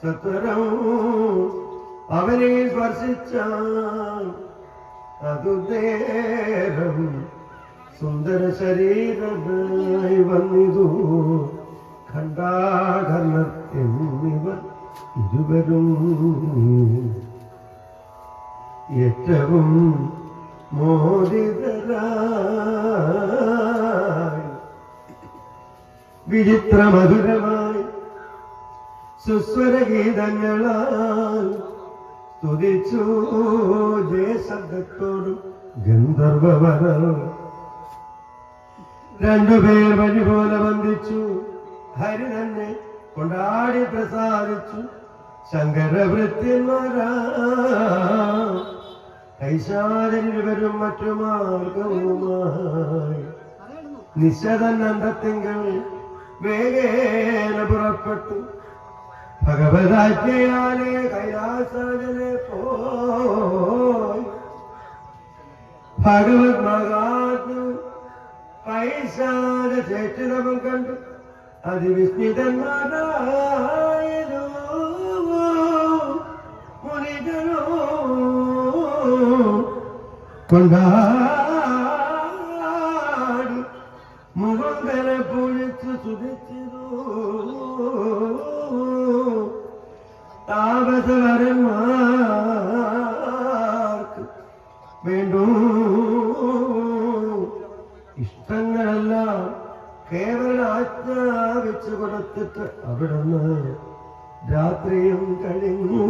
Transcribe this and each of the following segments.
സത്വരം അവനെ സ്പർശിച്ച അതുദേഹം സുന്ദര ശരീരമായി വന്നിതു. ഖണ്ഡാകർണർ എന്നിവർ ഇരുവരും ഏറ്റവും മോദിതരായി വിചിത്ര മധുരമായി സുസ്വരഗീതങ്ങളാൽ സ്തുതിച്ചു ജയശബ്ദത്തോടും ഗന്ധർവവരർ. രണ്ടുപേർ വഴി പോലെ വന്ദിച്ചു, ഹരി തന്നെ കൊണ്ടാടി പ്രസാദിച്ചു. ശങ്കരവൃത്യന്മാരാ കൈശാലിരുവരും മറ്റു മാർഗവുമായി നിശ്ചതന്നന്തത്തിങ്കൾ വേഗേന പുറപ്പെട്ടു. ഭഗവതാജ്ഞയാലെ കൈലാസാജനെ പോയി ഭഗവത് മഹാത്മ പൈശാച ചേച്ചിതവും കണ്ടു അതിവിസ്മിതന്മാരായതു മുനിജനോ കൊണ്ടാടി മുഖങ്കരെ പൊഴിച്ചു സുധിച്ചിരു. താപസവരന്മാർക്ക് വേണ്ടു ഇഷ്ടങ്ങളെല്ലാം കേവല ആജ്ഞാപിച്ചു കൊടുത്തിട്ട് അവിടുന്ന് രാത്രിയും കഴിഞ്ഞു.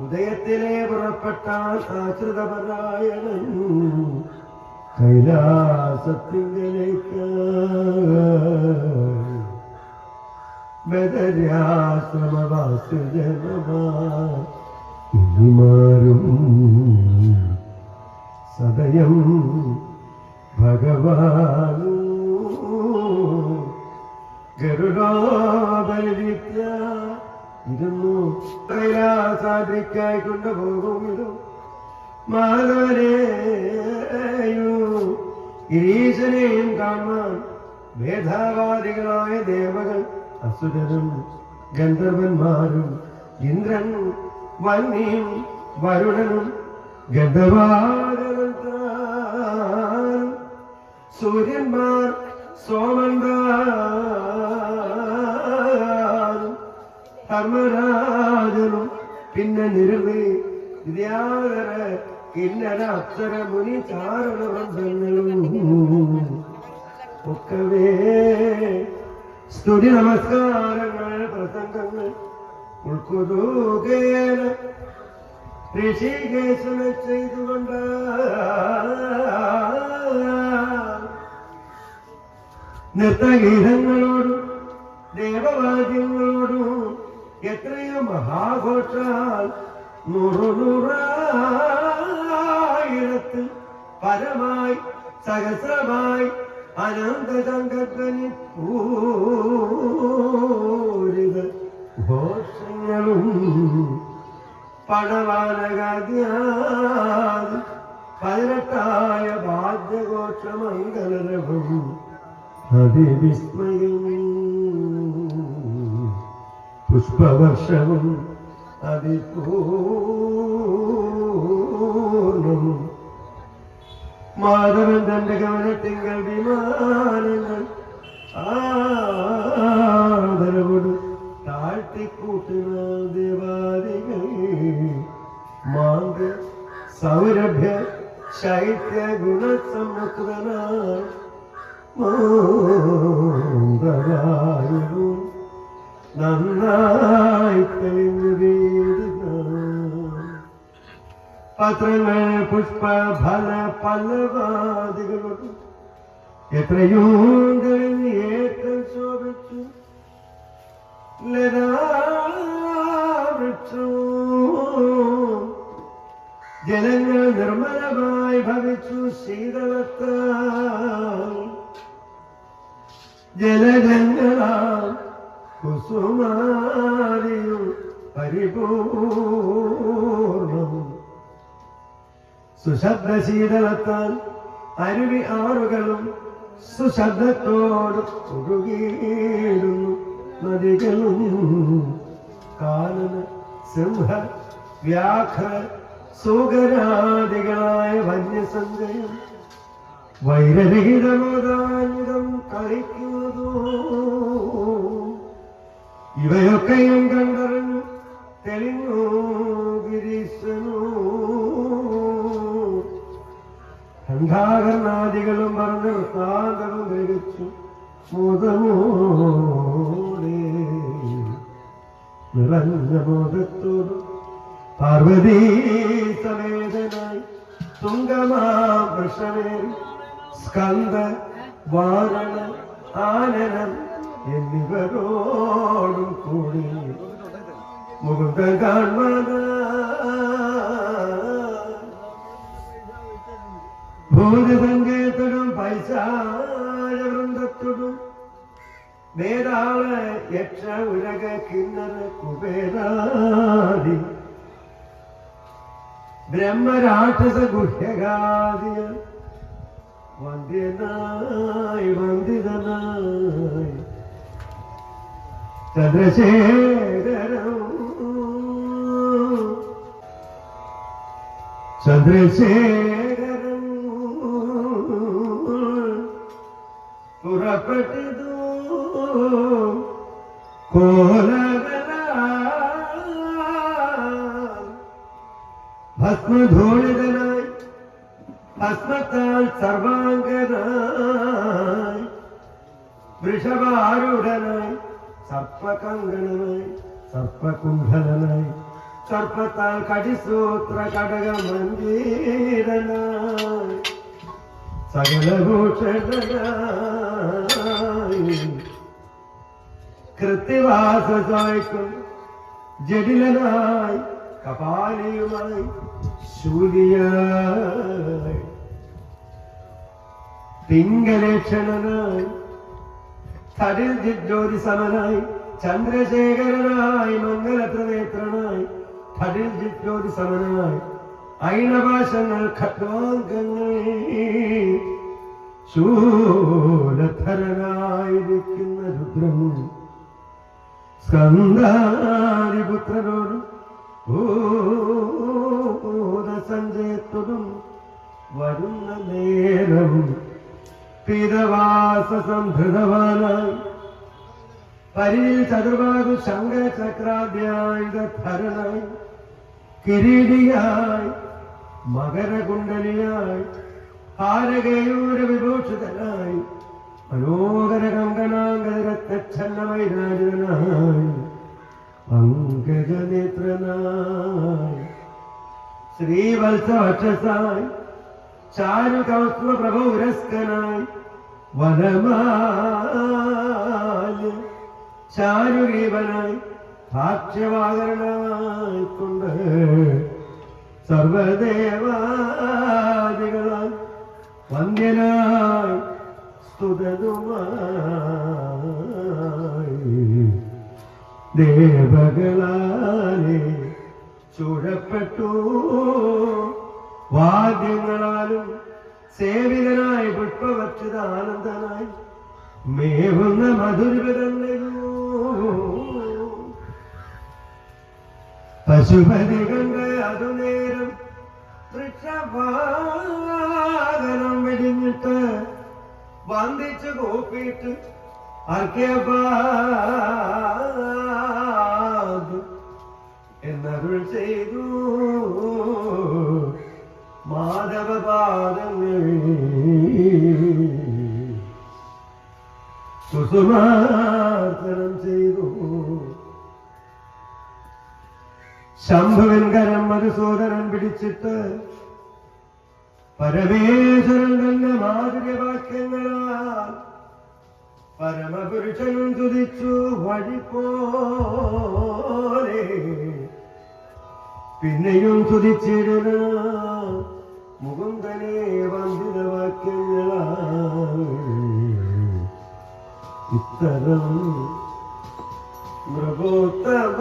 ഉദയത്തിലെ പുറപ്പെട്ടാൽ ആശ്രിതപരായണൻ കൈലാസത്തിങ്കലേക്ക് ബദര്യാശ്രമവാസ്യജനമാരും സദയം ഭഗവാനു ഗരുഡാബലിത്യ ഇരുന്നു കൈലാസാദ്രിക്കായി കൊണ്ടുപോകുമിതു. മാധവനെയും ഗിരീശനെയും കാണാൻ വേദാവാദികളായ ദേവകൾ അസുരരും ഗന്ധർവന്മാരും ഇന്ദ്രൻ വന്യം വരുണനും ഗന്ധവാദനന്താരും സൂര്യന്മാർ സോമന്താരും ധർമ്മരാജനും പിന്നെ നിരവധി വിദ്യാധര കിന്നര അപ്സര മുനി ചാരണവൃന്ദങ്ങളും ഒക്കവേ സ്തുതി നമസ്കാരങ്ങൾ പ്രസംഗങ്ങൾ ഉൾക്കൊതുകേന ഋഷികേശനെ ചെയ്തുകൊണ്ട് നൃത്തഗീതങ്ങളോടും ദേവവാദ്യങ്ങളോടും എത്രയോ മഹാഘോഷാൽ നൂറായിരത്തിൽ പരമായി സഹസ്രമായി അനന്തസംഗത്വനി പൂരിത ഘോഷങ്ങളും പടവാനകാദ്യാദി 18 വാദ്യഘോഷമംഗലരവും അതിവിസ്മയം പുഷ്പവർഷവും അതിപൂർണം മാധവൻ തന്റെ ഗമനത്തിങ്കൽ വിമാനങ്ങൾ ആദരവോട് താഴ്ത്തിക്കൂട്ടുന്ന ദേവാദികൾ മാന്ത സൗരഭ്യ ശൈത്യ ഗുണസമുദ്രനായി മാന്തരായും നന്നായി തെളിഞ്ഞു വീഴുക പത്രങ്ങൾ പുഷ്പ ഫല പല്ലവാദികളോട് എത്രയോ കഴിഞ്ഞ് ഏറ്റവും ശോഭിച്ചു ലതാവൃക്ഷോ ജലങ്ങൾ നിർമ്മലമായി ഭവിച്ചു ശീതളത്താൽ ജലഗംഗളാം കുസുമാരിയും പരിപൂർണം സുശബ്ദ ശീതളത്താൽ അരുവി ആറുകളും സുശബ്ദത്തോട് ഒഴുകിയിരുന്നു നദികളും കാനന സിംഹ വ്യാഘ്ര സുഗരാദികളായ വന്യസഞ്ചയം വൈരരഹിതമോദാനിതം കളിക്കുന്നതോ ഇവയൊക്കെയും കണ്ടറിഞ്ഞു തെളിഞ്ഞു ഗിരീശനു ഖണ്ഡാകർണാദികളും പറഞ്ഞ വൃത്താന്തവും ഗ്രഹിച്ചു മോദമോടെ നിറഞ്ഞ മോദത്തോടും പാർവതീ സമേതനായി തുങ്കമാം വൃഷമേറി സ്കന്ദ വാരണ ആനനം എന്നിവരോടും കൂടി മുകുന്ദൻ കാൺമത ഭൂതസങ്കേതടും പൈശാച വൃന്ദത്തോടും വേതാള യക്ഷ ഉരക കിന്നര കുബേരാദി ബ്രഹ്മരാക്ഷസ ഗുഹ്യഗാദിയ വന്ധ്യനായി വന്ദിതനായി ചന്ദ്രശേഖരം ചന്ദ്രശേഖരം പുറപ്പെട്ടു കോലകല ഭസ്മധൂളിതനായി ഭസ്മത്താൽ സർവാംഗനായി വൃഷഭാരൂഢനായി സർപ്പകങ്കണനായി സർപ്പകുണ്ഠലനായി സർപ്പത്താൽ കടിസൂത്ര കടകമഞ്ജീരനായി സകലഭൂഷണനായി കൃത്യവാസസായിക്കും ജടിലനായി കപാലിയുമായി ശൂലിയായി പിംഗലേക്ഷണനായി തടിൽ ജ്യോതി സമനായി ചന്ദ്രശേഖരനായി മംഗലത്രനേത്രനായി തടിൽ ജ്യോതി സമനായി ഐണപാശങ്ങൾ ഖഡ്വാംഗങ്ങൾ ശൂലധരനായിരിക്കുന്ന രുദ്രൻ സ്കന്ദാരിപുത്രനോടും ഭൂതസഞ്ജയത്തോടും വരുന്ന നേരം പിതവാസ സംഭൃതവാനായി പരിയിൽ ചതുർബാഹു ശംഖചക്രാദ്യായുധരനായി കിരീടിയായി മകരകുണ്ടലിയായി ഹാരകയൂര വിഭൂഷിതനായി മനോഹര കങ്കണാങ്കരത്തച്ഛന്നവൈരാജിതനായി പങ്കജനേത്രനായി ശ്രീവത്സവക്ഷസായി ചാരുകൗസ്മ പ്രഭുരസ്കനായി വനമാല് ചാരുരീവനായി ഭാക്ഷ്യവാകരനായി കൊണ്ട് സർവദേവാദികളാൽ വന്ദ്യനായി സ്തുതനുമായി ദേവകളാലെ ചൂഴപ്പെട്ടു വാദ്യങ്ങളാലും സേവിതനായി പുഷ്പഭക്ഷിത ആനന്ദനായി മേവുന്ന മധുരവിതന്നു പശുപതി കണ്ട് അതു നേരം വൃക്ഷവാഹനം വെടിഞ്ഞിട്ട് വന്ദിച്ചു കൂപ്പിയിട്ട് അർഘ്യപാദ് എന്നരുൾ ചെയ്തു മാധവപാദങ്ങൾ കുസുമാർച്ചനം ചെയ്തു ശംഭുവിൻ കരം മധുസൂദനൻ പിടിച്ചിട്ട് പരമേശ്വരൻ തന്നെ മാധുര്യവാക്യങ്ങളാൽ പരമപുരുഷനും തുതിച്ചു വഴി പോലെ പിന്നെയും തുതിച്ചിടുന്ന മുകുന്ദനെ വന്ദിതവാക്യങ്ങളാൽ ഇത്തരം മൃഗോത്തമ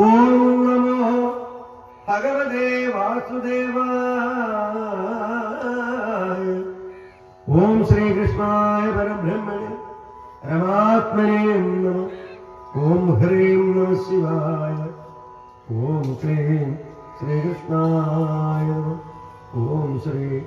ഓം നമോ ഭഗവതേ വാസുദേവായ ശ്രീകൃഷ്ണായ പരബ്രഹ്മണേ പരമാത്മനേ നമഃ. ഓം ഹ്രീം നമഃ ശിവായ. ഓം ക്ലീം ശ്രീകൃഷ്ണായ നമഃ. ഓം ശ്രീ